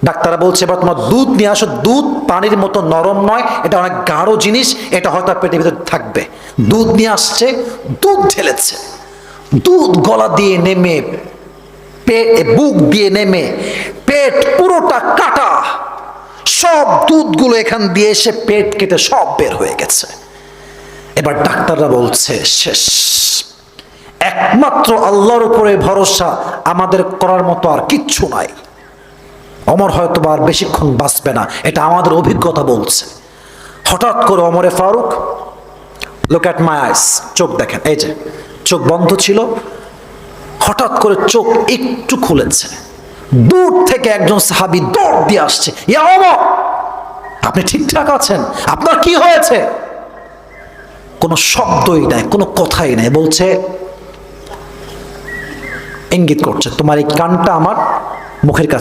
ডাক্তাররা বলছে এবার তোমার দুধ নিয়ে আসো। দুধ পানির মতো নরম নয়, এটা অনেক গাঢ় জিনিস, এটা হয়তো পেটের ভিতরে থাকবে। দুধ নিয়ে আসছে, দুধ ঢেলেছে, দুধ গলা দিয়ে নেমে বুক দিয়ে নেমে পেট পুরোটা কাটা, সব দুধগুলো এখান দিয়ে এসে পেট কেটে সব বের হয়ে গেছে। এবার ডাক্তাররা বলছে শেষ, একমাত্র আল্লাহর উপরে ভরসা, আমাদের করার মতো আর কিচ্ছু নাই। ওমর হয়তো আর বেশিক্ষণ বাঁচবে না, এটা আমাদের অভিজ্ঞতা বলছে। হঠাৎ করে ওমরে ফারুক, লুক অ্যাট মাই আইস, চোখ দেখেন, এই যে চোখ বন্ধ ছিল, হঠাৎ করে চোখ একটু খুলেছে। দূর থেকে একজন সাহাবী দৌড় দিয়ে আসছে, ইয়া ওমর, আপনি ঠিকঠাক আছেন? আপনার কি হয়েছে? কোনো শব্দই নাই, কোনো কথাই নাই, বলছে, ইঙ্গিত করছে তোমার এই কানটা আমার মুখের কাছে